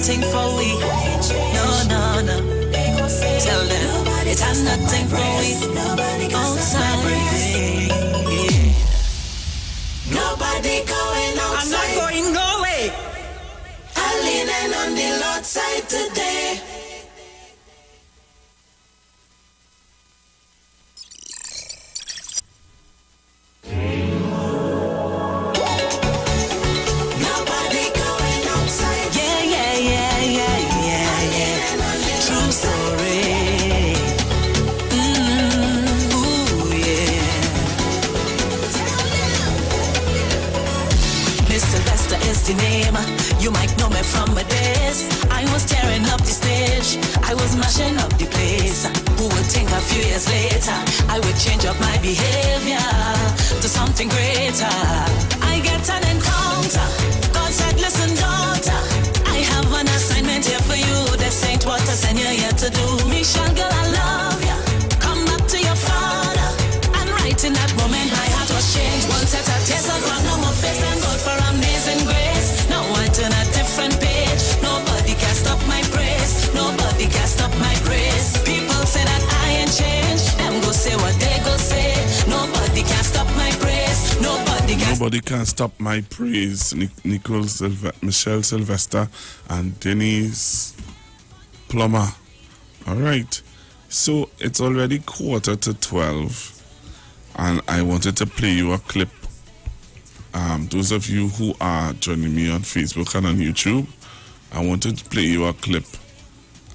nothing for we. No, no, no. Tell them it has nothing for we. Outside. Nobody going outside. I'm not going no way. I'm leaning on the Lord's side today. Name. You might know me from my days. I was tearing up the stage. I was mashing up the place. Who would think a few years later I would change up my behavior to something greater? I get an encounter. God said, listen, daughter, I have an assignment here for you. This ain't what I send you here to do. Michelle, girl, I love ya. Come back to your father. And right in that moment my heart was changed. One set of tears I ran on my face and God for amazing grace. Now I turn a different page. Nobody can stop my praise. Nobody can stop my praise. People say that I ain't changed. Them go say what they go say. Nobody can stop my praise. Nobody can stop my praise. Michelle Sylvester and Denise Plummer. All right. So it's already 11:45, and I wanted to play you a clip. Those of you who are joining me on Facebook and on YouTube, I want to play you a clip.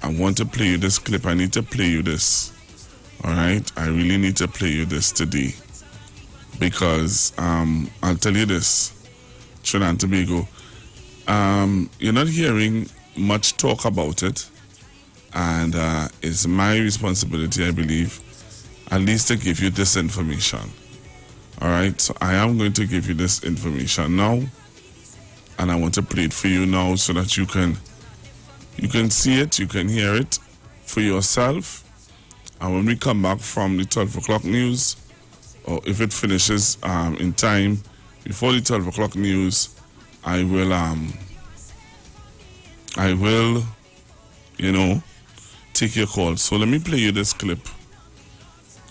I want to play you this clip. I need to play you this. All right? I really need to play you this today. Because I'll tell you this, Trinidad and Tobago, you're not hearing much talk about it. And it's my responsibility, I believe, at least to give you this information. All right, so I am going to give you this information now, and I want to play it for you now so that you can see it, you can hear it for yourself. And when we come back from the 12 o'clock news, or if it finishes in time before the 12 o'clock news, I will, take your call. So let me play you this clip.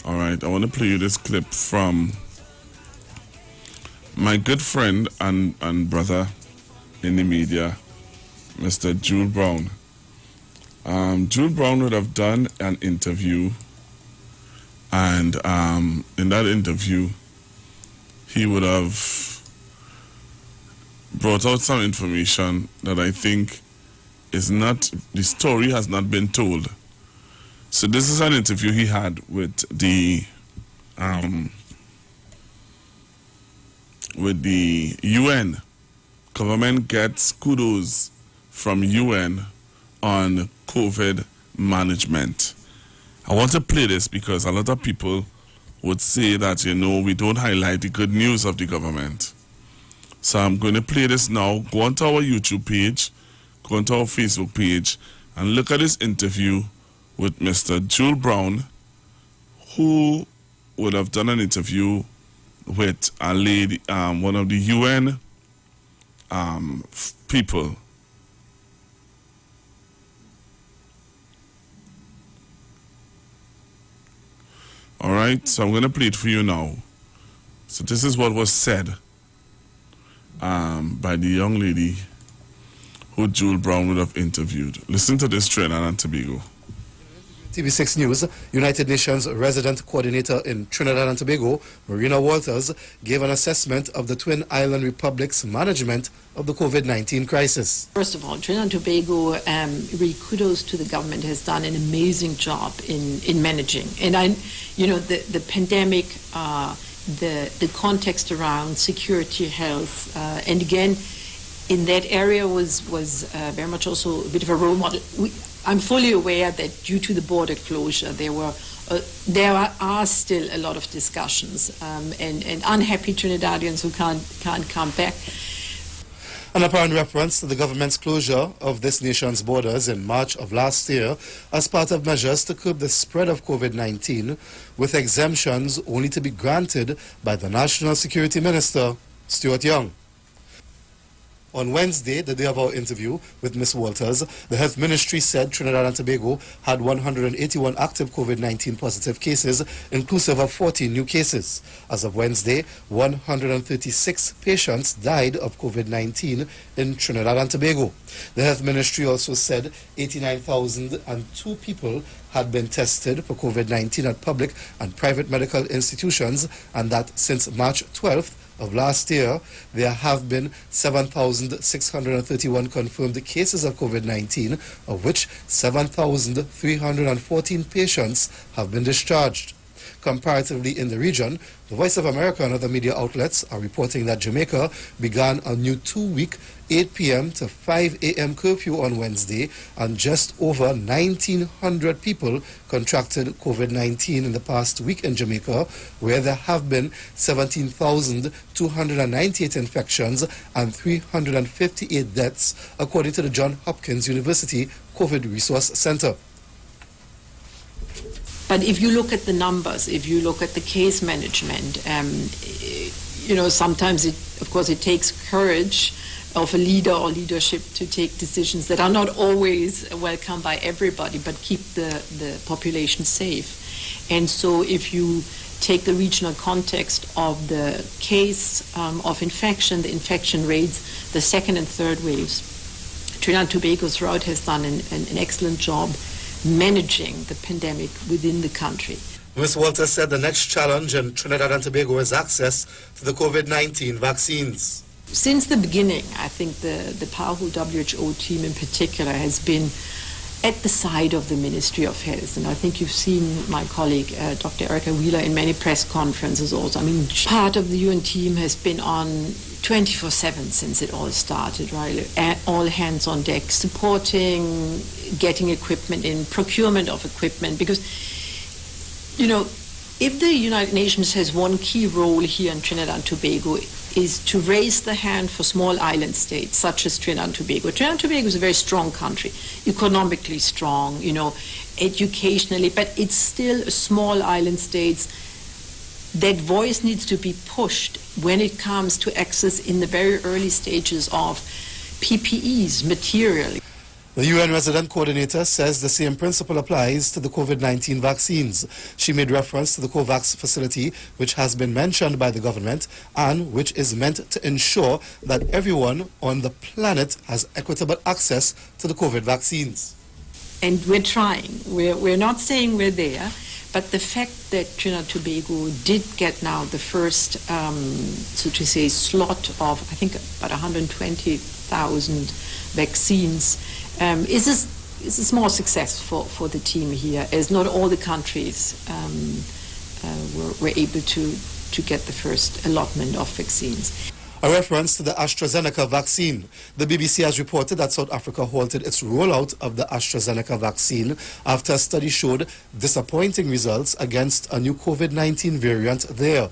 All right, I want to play you this clip from my good friend and brother in the media, Mr. Jules Brown. Jules Brown would have done an interview, and in that interview, he would have brought out some information that I think is not, the story has not been told. So this is an interview he had with the UN. Government gets kudos from UN on COVID management. I want to play this because a lot of people would say that, we don't highlight the good news of the government. So I'm going to play this now. Go onto our YouTube page, go onto our Facebook page, and look at this interview with Mr. Jules Brown, who would have done an interview with a lady, one of the UN people. All right, so I'm going to play it for you now. So this is what was said by the young lady who Jules Brown would have interviewed. Listen to this, Trinidad and Tobago. TV6 News, United Nations Resident Coordinator in Trinidad and Tobago, Marina Walters, gave an assessment of the Twin Island Republic's management of the COVID-19 crisis. First of all, Trinidad and Tobago, really kudos to the government, has done an amazing job in managing. And the pandemic, the context around security, health, and again, in that area was very much also a bit of a role model. I'm fully aware that due to the border closure, there are still a lot of discussions and unhappy Trinidadians who can't come back. An apparent reference to the government's closure of this nation's borders in March of last year as part of measures to curb the spread of COVID-19, with exemptions only to be granted by the National Security Minister, Stuart Young. On Wednesday, the day of our interview with Ms. Walters, the Health Ministry said Trinidad and Tobago had 181 active COVID-19 positive cases, inclusive of 14 new cases. As of Wednesday, 136 patients died of COVID-19 in Trinidad and Tobago. The Health Ministry also said 89,002 people had been tested for COVID-19 at public and private medical institutions, and that since March 12th of last year, there have been 7,631 confirmed cases of COVID-19, of which 7,314 patients have been discharged. Comparatively in the region, the Voice of America and other media outlets are reporting that Jamaica began a new 2-week 8 p.m. to 5 a.m. curfew on Wednesday, and just over 1,900 people contracted COVID-19 in the past week in Jamaica, where there have been 17,298 infections and 358 deaths, according to the Johns Hopkins University COVID Resource Center. But if you look at the numbers, if you look at the case management, sometimes it takes courage of a leader or leadership to take decisions that are not always welcome by everybody, but keep the population safe. And so if you take the regional context of the case of infection, the infection rates, the second and third waves, Trinidad and Tobago throughout has done an excellent job managing the pandemic within the country. Ms. Walters said the next challenge in Trinidad and Tobago is access to the COVID-19 vaccines. Since the beginning, I think the powerful WHO team in particular has been at the side of the Ministry of Health. And I think you've seen my colleague, Dr. Erica Wheeler, in many press conferences also. I mean, part of the UN team has been on 24/7 since it all started, right? All hands on deck, supporting, getting equipment in, procurement of equipment. Because, if the United Nations has one key role here in Trinidad and Tobago, is to raise the hand for small island states such as Trinidad and Tobago. Trinidad and Tobago is a very strong country, economically strong, educationally, but it's still a small island state. That voice needs to be pushed when it comes to access in the very early stages of PPEs, material. The UN resident coordinator says the same principle applies to the COVID-19 vaccines. She made reference to the COVAX facility, which has been mentioned by the government and which is meant to ensure that everyone on the planet has equitable access to the COVID vaccines. And we're trying. We're not saying we're there, but the fact that Trinidad and Tobago did get now the first, slot of, I think, about 120,000 vaccines is a small success for the team here, as not all the countries were able to get the first allotment of vaccines. A reference to the AstraZeneca vaccine. The BBC has reported that South Africa halted its rollout of the AstraZeneca vaccine after a study showed disappointing results against a new COVID-19 variant there.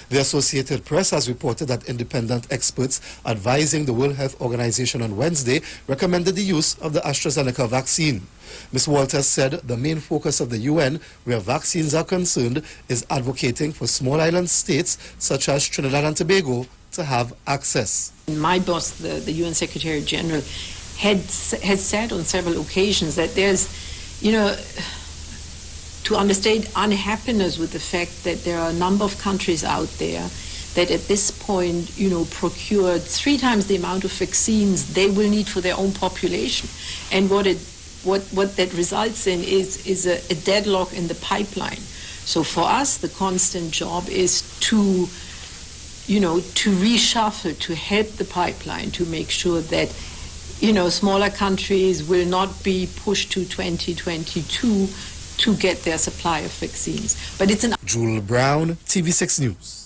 The Associated Press has reported that independent experts advising the World Health Organization on Wednesday recommended the use of the AstraZeneca vaccine. Ms. Walters said the main focus of the UN, where vaccines are concerned, is advocating for small island states such as Trinidad and Tobago to have access. My boss, the UN Secretary General, has said on several occasions that there's, to understand unhappiness with the fact that there are a number of countries out there that at this point, procured 3 times the amount of vaccines they will need for their own population. And what that results in is a deadlock in the pipeline. So for us, the constant job is to reshuffle, to help the pipeline, to make sure that, smaller countries will not be pushed to 2022 to get their supply of vaccines. But it's an... Jewel Brown, TV6 News.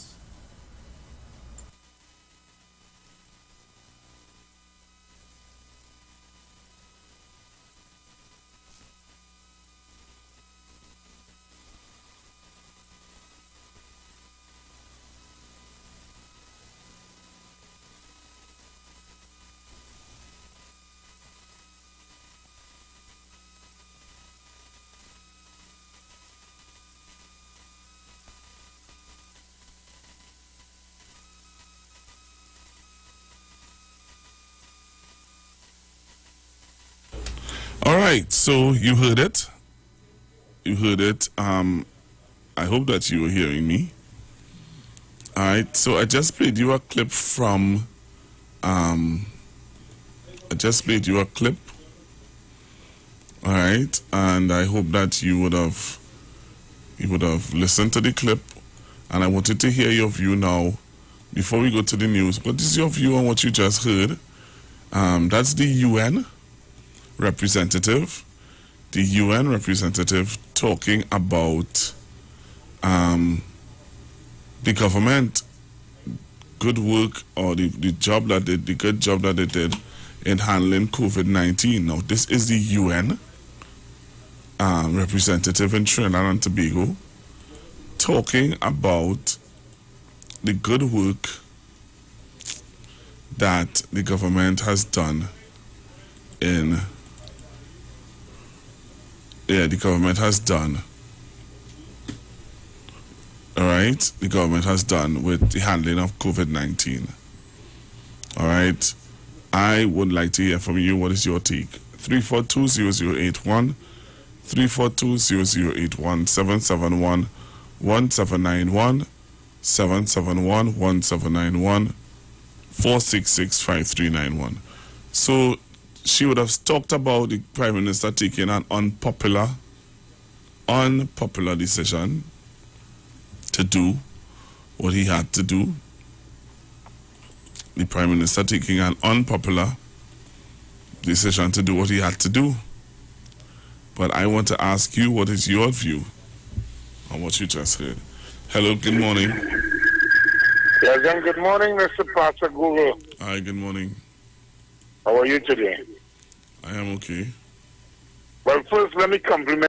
All right, so you heard it. You heard it. I hope that you were hearing me. All right, so I just played you a clip from. I just played you a clip. All right, and I hope that you would have listened to the clip, and I wanted to hear your view now before we go to the news. What is your view on what you just heard? That's the UN representative. The UN representative talking about the government good work, or the job that the good job that they did in handling COVID-19. Now, this is the UN representative in Trinidad and Tobago talking about the good work that the government has done the government has done. All right, the government has done with the handling of COVID-19. All right, I would like to hear from you. What is your take? 342-0081, 342-0081, 771-1791, 771-1791, 466-5391. So she would have talked about the Prime Minister taking an unpopular decision to do what he had to do. The Prime Minister taking an unpopular decision to do what he had to do. But I want to ask you, what is your view on what you just heard? Hello, good morning. Yes, and good morning, Mr. Pastor Google. Hi, good morning. How are you today? I am okay. Well, first, let me compliment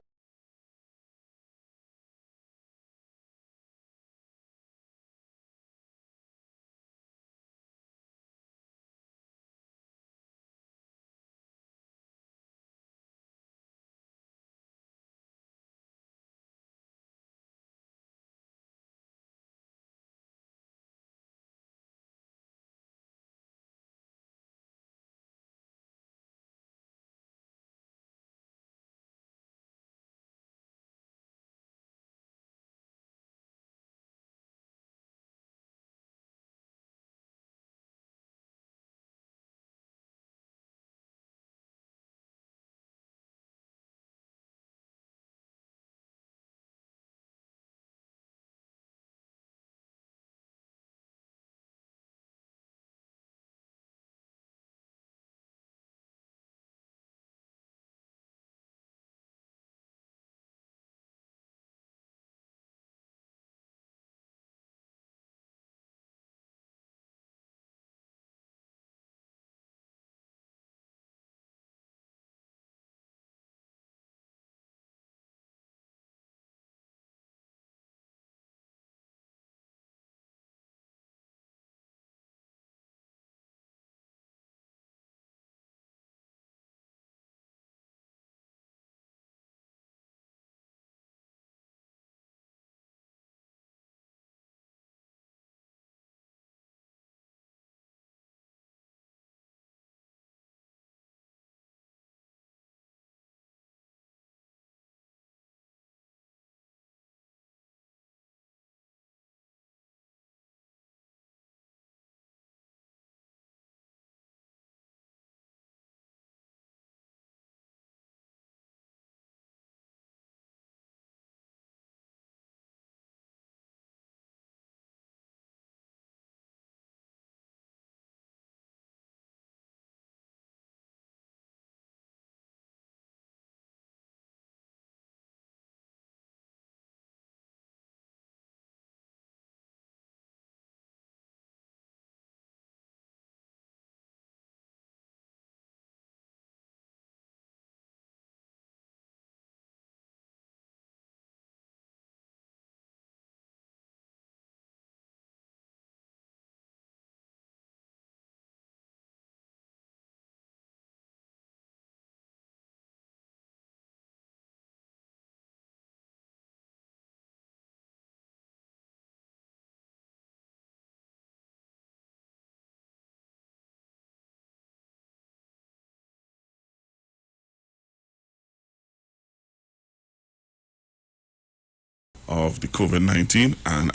of the COVID-19, and